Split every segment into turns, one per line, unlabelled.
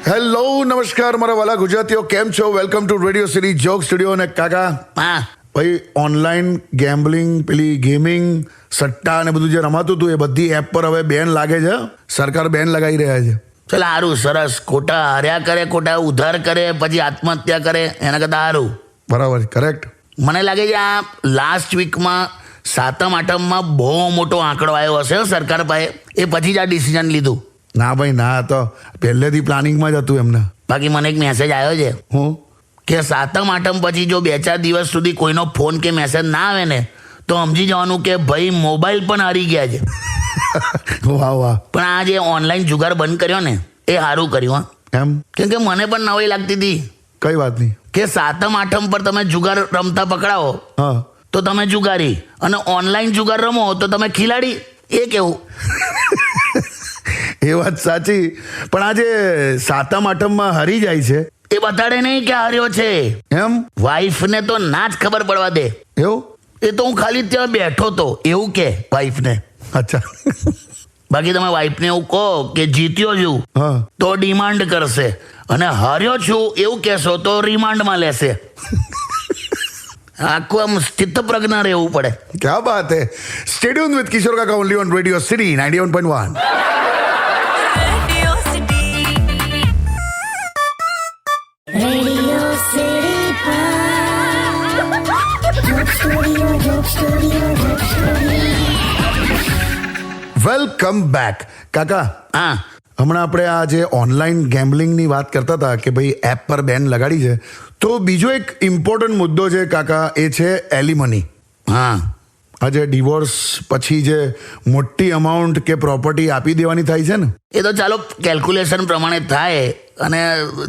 Hello નમસ્કાર મારા વાલા ગુજરાતીઓ, કેમ છો? Welcome to radio city joke studio. અને કાકા ભાઈ ઓનલાઈન ગેમ્બલિંગ, પેલી ગેમિંગ, સટ્ટા ને બધું જે રમાતું હતું એ બધી એપ પર હવે બેન લાગે છે. સરકાર બેન લગાવી રહ્યા છે.
ચાલ સારું, સરસ. ખોટા હાર્યા કરે, ખોટા ઉધાર કરે, પછી આત્મહત્યા કરે, એના કરતાં સારું.
બરાબર, કરેક્ટ.
મને લાગે છે આ લાસ્ટ વીકમાં સાતમ આઠમમાં બહુ મોટો આંકડો આવ્યો હશે સરકાર પાસે, એ પછી જ આ ડિસિઝન લીધું.
ના ભાઈ ના, તો પહેલેથી પ્લાનિંગમાં જ હતું એમને.
બાકી મને એક મેસેજ આવ્યો છે
હું
કે સાતમ આઠમ પછી જો 2-4 દિવસ સુધી કોઈનો ફોન કે મેસેજ ના આવે ને તો સમજી જવાનું કે ભાઈ મોબાઈલ પણ હારી ગયા છે.
વાહ વાહ.
પણ આ જે ઓનલાઈન જુગાર બંધ કર્યો ને એ સારું કર્યું. હા,
એમ
કેમ કે મને પણ નવાઈ લાગતી હતી
કઈ વાત નહીં
કે સાતમ આઠમ પર તમે જુગાર રમતા પકડાવો
હા
તો તમે જુગારી, અને ઓનલાઈન જુગાર રમો તો તમે ખિલાડી. એ કેવું?
એ વાત સાચી, પણ આજે સાતમ આઠમમાં હરી જાય છે
એ બતાડે નહીં કે હાર્યો છે.
એમ
વાઈફને તો ના જ ખબર પડવા દે.
એવું?
એ તો હું ખાલી ત્યાં બેઠો તો એવું કે વાઈફને.
અચ્છા.
બાકી તમે વાઈફને એવું કહો કે જીત્યો છું
હા
તો ડિમાન્ડ કરશે, અને હાર્યો છું એવું કહેશો તો રિમાન્ડમાં લેશે. આખું આમ સ્થિતપ્રજ્ઞ રહેવું પડે.
क्या बात है. Stay tuned with Kishore Kaka only on Radio City 91.1.
Radio City
welcome back. કાકા,
હા,
હમણાં આપણે આ જે ઓનલાઈન ગેમ્બલિંગની વાત કરતા હતા કે ભાઈ એપ પર બેન લગાડી છે, તો બીજો એક ઇમ્પોર્ટન્ટ મુદ્દો છે કાકા, એ છે એલિમની.
હા,
આ જે ડિવોર્સ પછી જે મોટી અમાઉન્ટ કે પ્રોપર્ટી આપી દેવાની થાય છે ને,
એ તો ચાલો કેલ્ક્યુલેશન પ્રમાણે થાય, અને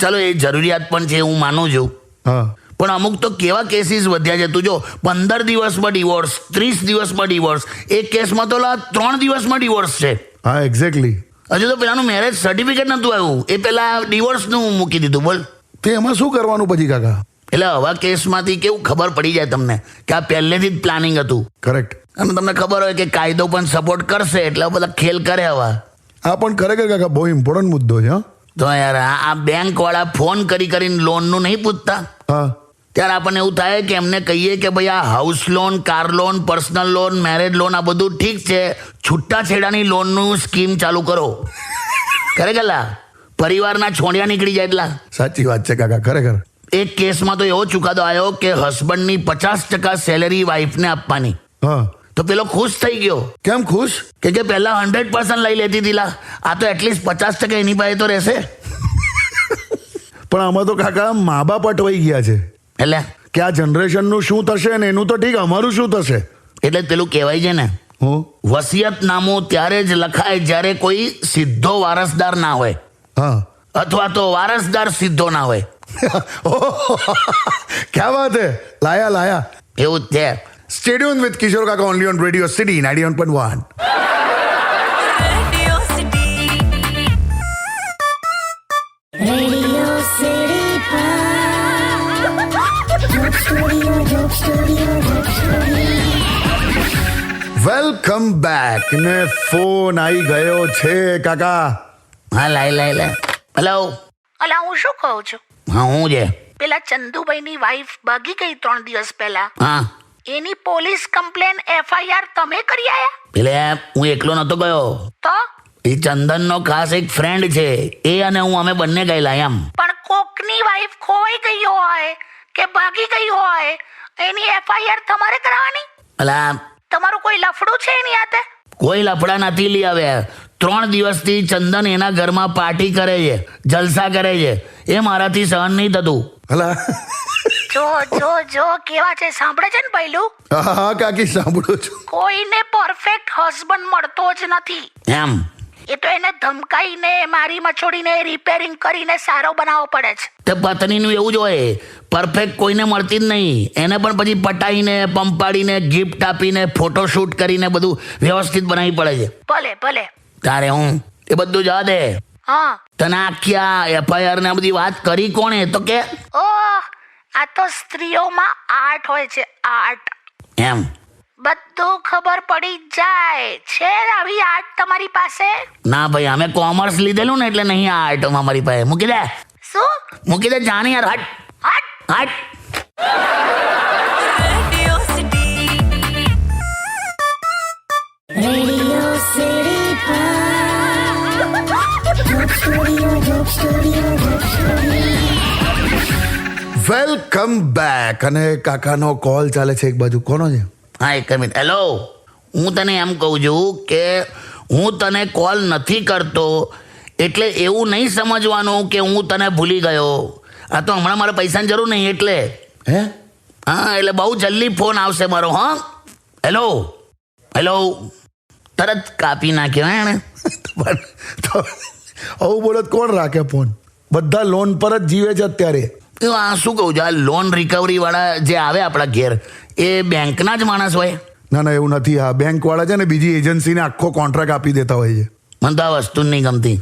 ચાલો એ જરૂરિયાત પણ છે, હું માનું છું.
હા
પણ અમુક તો કેવા કેસીસ વધ્યા છે. તું જો, 15 દિવસમાં ડિવોર્સ, 30 દિવસમાં ડિવોર્સ, એક કેસમાં તો 3 દિવસમાં ડિવોર્સ છે.
હા એક્ઝેક્ટલી.
હજુ તો પેલાનું મેરેજ સર્ટિફિકેટ નહોતું આવ્યું, એ પેલા ડિવોર્સનું મૂકી દીધું. બોલ,
તે એમાં શું કરવાનું પછી કાકા?
એટલે આવા કેસમાંથી કેવું ખબર પડી જાય તમને કે આ પહેલેથી જ પ્લાનિંગ હતું.
કરેક્ટ.
અને તમને ખબર હોય કે કાયદો પણ સપોર્ટ કરશે, એટલે બધા ખેલ કરે. હવે
આ પણ ખરેખર કાકા બહુ ઇમ્પોર્ટન્ટ મુદ્દો છે.
તો યાર આ બેંકવાળા ફોન કરીને લોનનું નહીં પૂછતા,
હા
ત્યારે આપણને એવું થાય કે એમને કહીએ કે ભાઈ આ house loan, car loan, personal loan, marriage loan, આ બધું ઠીક છે, છૂટાછેડાની લોનનું સ્કીમ ચાલુ કરો. ખરેખર પરિવારના છોડિયા નીકળી જાય. એટલા
સાચી વાત છે કાકા, ખરેખર.
એક કેસમાં તો એવો ચુકાદો આવ્યો કે હસબન્ડની 50% સેલેરી વાઈફને આપવાની.
હા
તો પેલો ખુશ થઈ ગયો.
કેમ ખુશ?
કે પહેલા 100% લઈ લેતી હતી, આ તો એટલીસ્ટ 50% એની પાસે તો રહેશે.
પણ આમાં તો કાકા મા બાપ અટવાઈ ગયા છે.
એટલે
કે આ જનરેશનનું શું થશે ને એનું તો ઠીક, અમારું શું થશે?
એટલે જ પેલું કહેવાય છે ને,
હું
વસિયતનામું ત્યારે જ લખાય જ્યારે કોઈ સીધો વારસદાર ના હોય,
હા
અથવા તો વારસદાર સીધો ના હોય.
ક્યાં વાત હે. લાયા
એવું જ છે.
Stay tuned with Kishore Kaka only on Radio City 91.1.
Radio City
welcome back. ને ફોન આવી ગયો છે કાકા.
હા, લાય. હેલો.
અલા, હું શું કહું છું,
હા, હું છે.
પેલા ચંદુભાઈની વાઈફ ભાગી ગઈ 3 દિવસ પહેલા,
હા,
એની પોલીસ કમ્પ્લેન FIR તમે કરી આયા?
પેલે હું એકલો નતો ગયો.
તો
એ ચંદનનો ખાસ એક ફ્રેન્ડ છે, એ અને હું અમે બંને ગયેલા. એમ
પણ કોકની વાઈફ ખોવાઈ ગઈ હોય કે ભાગી ગઈ હોય, એની FIR તમારે કરાવવાની?
અલા,
તમારું કોઈ લફડું છે એની હાથે?
કોઈ લફડા નથી લી. હવે 3 દિવસથી ચંદન એના ઘરમાં પાર્ટી કરે છે, જલસા કરે છે, એ મારાથી સહન નહીં થતું.
હલા.
જો કેવા છે, સાંભળે છે ને પહેલું?
હા કાકી સાંભળું છું.
કોઈને પરફેક્ટ હસબન્ડ મળતો જ નથી.
એમ
એ તો એને ધમકાઈને, મારી મછોડીને રિપેરિંગ કરીને સારો બનાવવો પડે છે.
તે પત્નીનું એવું જ હોય, પરફેક્ટ કોઈને મળતી જ નહીં. એને પણ પછી પટાઈને, પંપાડીને, ગિફ્ટ આપીને, ફોટોશૂટ કરીને બધું વ્યવસ્થિત બનાવવી પડે છે.
ભલે
તારે હું એ બધું જવા દે.
હા.
તને આખી આ FIR ને આ બધી વાત કરી કોણે? તો કે
ઓહ, આ તો સ્ત્રીઓમાં આર્ટ હોય છે, આર્ટ.
એમ
બધા બધું ખબર પડી જાય છે આવી આર્ટ તમારી પાસે?
ના ભાઈ, અમે કોમર્સ લીધેલું ને એટલે નહીં આ આઈટમ અમારી પાસે. મૂકી દે,
શું?
મૂકી દે, જાને યાર, હટ
હટ.
હટ.
Radio City Joke Studio, Joke Studio, Joke Studio.
Welcome back. અને કાકાનો કોલ ચાલે છે એક બાજુ. કોનો છે?
હા, એક મિનિટ. હેલો, હું તને એમ કહું છું કે હું તને કોલ નથી કરતો એટલે એવું નહીં સમજવાનું કે હું તને ભૂલી ગયો. આ તો હમણાં મારે પૈસાની જરૂર નહીં એટલે.
હે?
હા, એટલે બહુ જલ્દી ફોન આવશે મારો. હા, હેલો હેલો, તરત કાપી નાખ્યો હે એણે.
તો આવું બોલો તો કોણ રાખે ફોન? બધા લોન પર જ જીવે છે અત્યારે.
તો આ શું કહું છું, આ લોન રિકવરી વાળા જે આવે આપણા ઘેર એ બેંકના જ માણસ હોય?
ના ના, એવું નથી. આ બેંક વાળા છે ને બીજી એજન્સીને આખો કોન્ટ્રાક્ટ આપી દેતા હોય છે.
મને તો આ વસ્તુ જ નહીં ગમતી.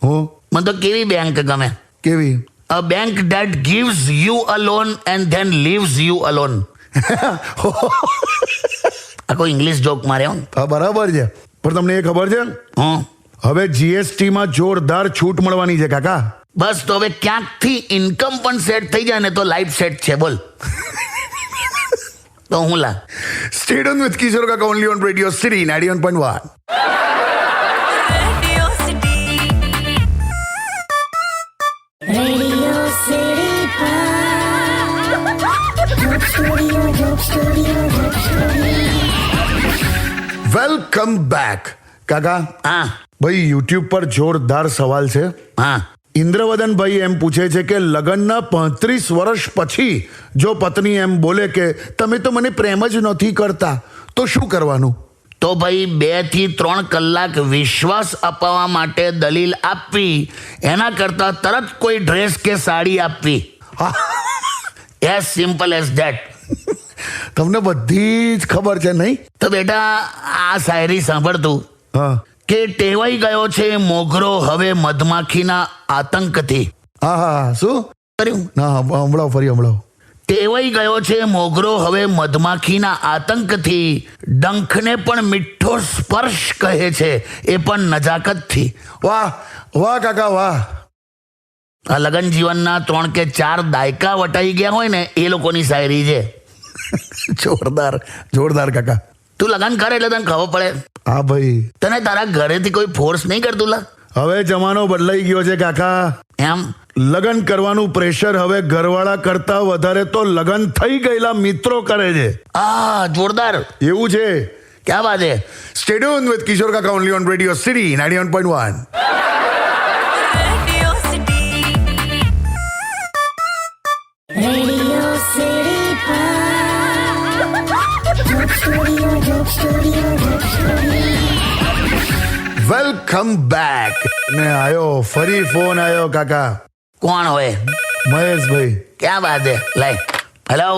હું
મને તો કેવી બેંક ગમે?
કેવી?
A bank that gives you a loan and then leaves you alone. આ કોઈ ઇંગ્લિશ જોક મારે હો.
હા, બરાબર છે. પણ તમને એ ખબર છે
હં,
હવે જીએસટી માં જોરદાર છૂટ મળવાની છે કાકા.
બસ તો હવે ક્યાંકથી ઇન્કમ પણ સેટ થઈ જાય ને તો લાઈફ સેટ છે. બોલ. તો હું લા
સ્ટેડ ઓન વિથ કિશોર કાકા only on radio city 91.1.
Radio City Joke Studio, Joke Studio, Joke Studio.
Welcome back. કાકા
હા
ભાઈ, યુટ્યુબ પર જોરદાર સવાલ છે.
હા,
ઇન્દ્રવદનભાઈ એમ પૂછે છે કે લગ્નના 35 વર્ષ પછી જો પત્ની એમ બોલે કે તમે તો મને પ્રેમ જ નથી કરતા તો શું કરવાનું?
તો ભાઈ 2 થી 3 કલાક વિશ્વાસ અપાવવા માટે દલીલ આપવી એના કરતા તરત કોઈ ડ્રેસ કે સાડી આપવી. As simple as that.
તમને બધી જ ખબર છે નહીં?
તો બેટા આ શાયરી સાંભળતું
હા
કે ટેવાઈ ગયો છે મોગરો હવે મધમાખીના આતંકથી.
હા હા, શું
કર્યું?
ના, હમણાં ફરી હમણાં.
ટેવાઈ ગયો છે મોગરો હવે મધમાખીના આતંકથી, ડંખને પણ મીઠો સ્પર્શ કહે છે એ પણ નજાકતથી.
વાહ વાહ કાકા વાહ.
આ લગ્ન જીવનના 3 કે 4 દાયકા વટાઈ ગયા હોય ને એ લોકોની શાયરી છે.
જોરદાર જોરદાર કાકા.
તું લગ્ન કરે એટલે તને ખબર પડે.
હા ભાઈ,
તને તારા ઘરેથી કોઈ ફોર્સ નહીં કરતું લા?
હવે જમાનો બદલાઈ ગયો છે કાકા.
એમ
લગ્ન કરવાનું પ્રેશર હવે ઘરવાળા કરતા વધારે તો લગ્ન થઈ ગયેલા મિત્રો કરે છે.
આ જોરદાર.
એવું છે.
ક્યાં વાત છે.
સ્ટેડ ઓન વિથ કિશોર કાકા only on radio city 91.1.
Radio City Joke Studio, Joke Studio, Joke Studio.
Welcome back. ને આયો ફરી ફોન આયો કાકા.
કોણ હોય?
મહેશભાઈ.
ક્યાં વાત છે? લાય. હેલો.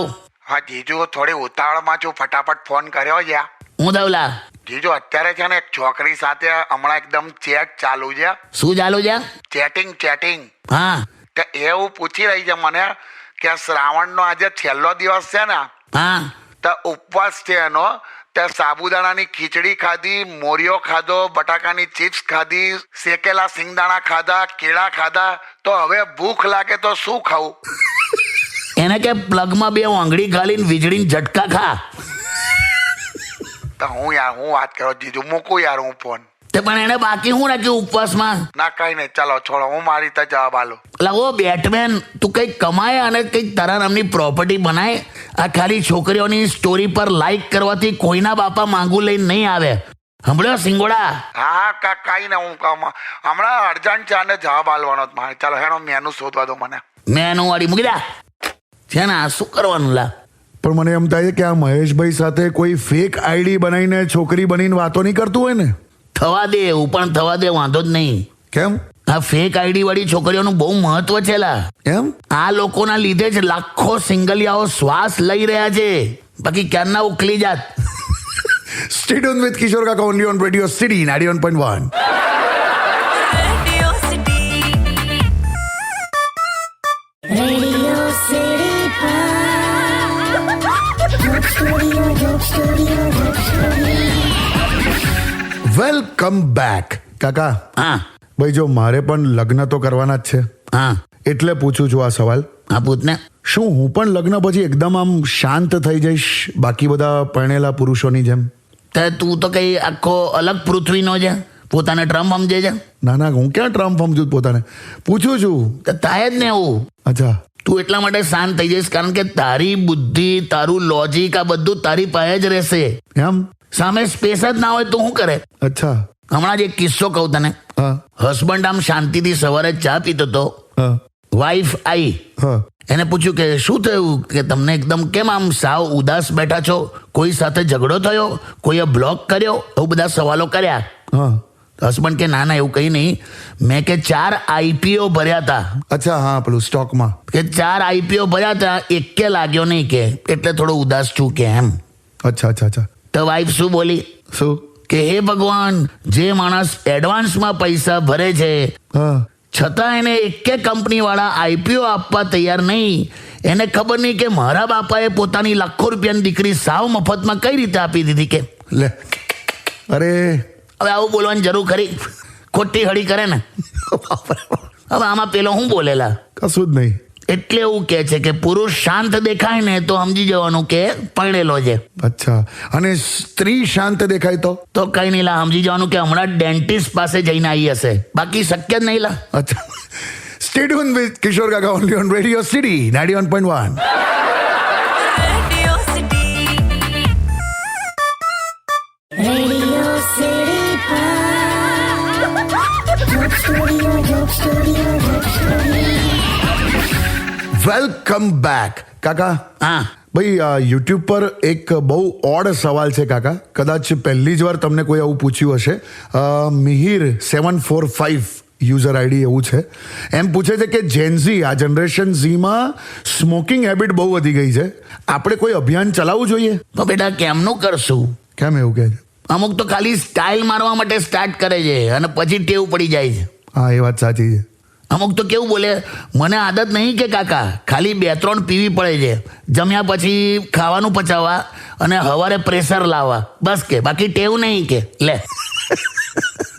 હા જીજુ, થોડી ઉતાવળમાં છું, ફટાફટ ફોન કર્યો છે.
હું દવલા.
જીજુ અત્યારે છે ને એક છોકરી સાથે હમણાં એકદમ ચેટ ચાલુ છે,
શું ચાલુ છે?
ચેટિંગ.
હા
તો એવું પૂછી રહી છે મને કે શ્રાવણનો આજે છેલ્લો દિવસ છે ને,
હા.
તો ઉપવાસ છે એનો, તે સાબુદાણાની ખીચડી ખાધી, મોરિયો ખાધો, બટાકાની ચિપ્સ ખાધી, શેકેલા સિંગદાણા ખાધા, કેળા ખાધા. તો હવે ભૂખ લાગે તો શું ખાવું?
એને કે પ્લગમાં 2 આંગળી ગાલીને વીજળીને ઝટકા ખા.
તો હું વાત કરો જીજુ, મૂકું યાર હું ફોન.
તે પણ એને બાકી શું રાખ્યું ઉપવાસમાં?
ના કઈ નહીં, ચાલો છોડો, હું મારી રીતે જવાબ આલું.
લાવો બેટમેન, તું કંઈક કમાય અને કંઈક તારા નામની પ્રોપર્ટી બનાય. આ ખાલી છોકરીઓની સ્ટોરી પર લાઈક કરવાથી કોઈના બાપા માંગુ લઈને નહીં આવે. સાંભળ્યો સિંગોડા?
હા કઈ ને, હું હમણાં અર્જન્ટ છે અને જવાબ આલવાનો જ મારે. ચાલો હેનો મેનુ શોધવા દો મને.
મેનુ વાળી મૂકી દે છે ને. આ શું કરવાનું લા?
પણ મને એમ થાય છે કે આ મહેશભાઈ સાથે કોઈ ફેક આઈડી બનાવીને છોકરી બનીને વાતો નહીં કરતું હોય ને?
થવા દે, એવું પણ થવા દે, વાંધો જ નહીં.
કેમ?
આ ફેક આઈડી વાળી છોકરીઓનું બહુ મહત્વ છે લા.
એમ?
આ લોકોના લીધે જ લાખો સિંગલિયાઓ શ્વાસ લઈ રહ્યા છે, બાકી ક્યારના ઉકલી જાત.
સ્ટેડ ઓન વિથ કિશોર કાકા only on radio city 91.1.
Radio City Joke Studio, Joke Studio, Joke Studio.
Welcome back કાકા.
હા
ભાઈ જો મારે પણ લગ્ન તો કરવાના જ છે,
હા
એટલે પૂછું છું આ સવાલ.
હા પૂછને.
શું હું પણ લગ્ન પછી એકદમ આમ શાંત થઈ જઈશ બાકી બધા પરણેલા પુરુષોની જેમ?
તે તું તો કઈ આખો અલગ પૃથ્વીનો છે, પોતાને ટ્રમ્પ સમજે છે.
ના ના, હું ક્યાં ટ્રમ્પ સમજુ પોતાને, પૂછું છું.
તો થાય જ ને એવું.
અચ્છા,
તું એટલા માટે શાંત થઈ જઈશ કારણ કે તારી બુદ્ધિ, તારું લોજિક આ બધું તારી પાસે જ રહેશે.
એમ?
સામે સ્પેસ જ ના હોય તો શું કરે?
અચ્છા.
હમણાં જ એક કિસ્સો કહું તને.
હા
હસબન્ડ આમ શાંતિથી સવારે ચા પીતો હતો,
હા
વાઈફ આવી,
હા
એને પૂછ્યું કે શું થયું કે તમને એકદમ કેમ આમ સાવ ઉદાસ બેઠા છો, કોઈ સાથે ઝઘડો થયો, કોઈએ બ્લોક કર્યો, એવું બધા સવાલો કર્યા.
હા.
હસબન્ડ કે ના ના એવું કંઈ નહીં, મેં કે 4 IPO ભર્યા હતા,
અચ્છા, હા પેલું સ્ટોકમાં.
કે 4 IPO ભર્યા હતા, એકે લાગ્યો નહીં કે એટલે થોડો ઉદાસ છું કે એમ.
અચ્છા અચ્છા અચ્છા.
તો વાઈફ શું બોલી
શું?
કે હે ભગવાન, જે માણસ એડવાન્સમાં પૈસા ભરે છે
હા.
છતાં એને એકે કંપનીવાળા IPO આપવા તૈયાર નહીં, એને ખબર નહીં કે મારા બાપાએ પોતાની લાખો રૂપિયાની દીકરી સાવ મફતમાં કઈ રીતે આપી દીધી કે.
લે, અરે
હવે આવું બોલવાની જરૂર ખરી? ખોટી હળી કરે ને. હવે આમાં પેલો હું બોલેલા,
કશું જ નહીં.
એટલે એવું કે છે કે પુરુષ શાંત દેખાય ને તો સમજી જવાનું કે પરણેલો છે.
અચ્છા, અને સ્ત્રી શાંત દેખાય
તો કઈ નહીં લા, સમજી જવાનું કે હમણાં ડેન્ટિસ્ટ પાસે જઈને આવી હશે, બાકી શક્ય જ નહીં લા.
અચ્છા. સ્ટે ટ્યુન વિથ કિશોર કાકા only on radio city 91.1.
Radio City Joke Studio.
Welcome back કાકા.
હા
ભાઈ યુટ્યુબ પર એક બહુ ઓડ સવાલ છે કાકા, કદાચ પહેલી જ વાર તમને કોઈ આવું પૂછ્યું હશે. મિહિર 745 યુઝર આઈડી એવું છે, એમ પૂછે છે કે જેનઝી, આ જનરેશન ઝીમાં સ્મોકિંગ હેબિટ બહુ વધી ગઈ છે, આપણે કોઈ અભિયાન ચલાવવું જોઈએ?
તો બેટા કેમનું કરશું?
કેમ એવું કહે છે?
અમુક તો ખાલી સ્ટાઇલ મારવા માટે સ્ટાર્ટ કરે છે અને પછી ટેવ પડી જાય છે.
હા, એ વાત સાચી છે.
અમુક તો કેવું બોલે, મને આદત નહીં કે કાકા, ખાલી 2-3 પીવી પડે છે, જમ્યા પછી ખાવાનું પચાવવા અને સવારે પ્રેશર લાવવા, બસ કે બાકી ટેવ નહીં કે. લે.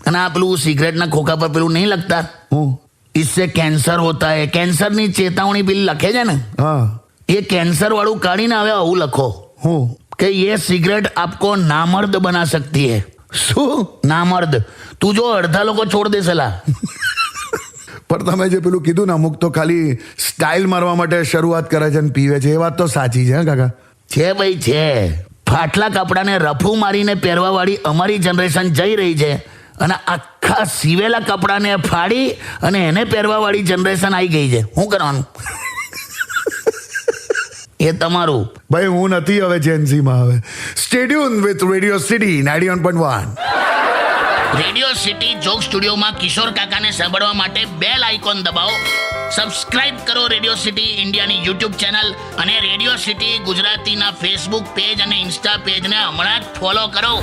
અને આ પેલું સિગરેટના ખોખા પર પેલું નહીં લખતા,
હું?
इससे कैंसर होता है, કેન્સરની ચેતવણી પેલી લખે છે ને,
હા.
એ કેન્સર વાળું કાઢીને હવે આવું લખો
હું?
કે ये सिगरेट आपको नामर्द बना सकती है.
શું?
નામર્દ. તું જો અડધા લોકો છોડ દેશે લા.
પણ તમે જે પેલું કીધું ને, અમુક તો ખાલી સ્ટાઇલ મારવા માટે શરૂઆત કરે છે અને પીવે છે, એ વાત તો સાચી છે કાકા.
છે ભાઈ છે. ફાટલા કપડાને રફું મારીને પહેરવા વાળી અમારી જનરેશન જઈ રહી છે અને આખા સીવેલા કપડાને ફાડી અને એને પહેરવા વાળી જનરેશન આવી ગઈ છે. શું કરવાનું? એ તમારું.
ભાઈ હું નથી હવે જેન્ઝીમાં. હવે stay tune with radio city 91.1.
Radio city joke સ્ટુડિયોમાં કિશોર કાકાને સાંભળવા માટે બેલ આઇકોન દબાવો, સબસ્ક્રાઇબ કરો રેડિયો સિટી ઇન્ડિયાની યુટ્યુબ ચેનલ અને રેડિયો સિટી ગુજરાતીના ફેસબુક પેજ અને ઇન્સ્ટા પેજને હમણાં જ ફોલો કરો.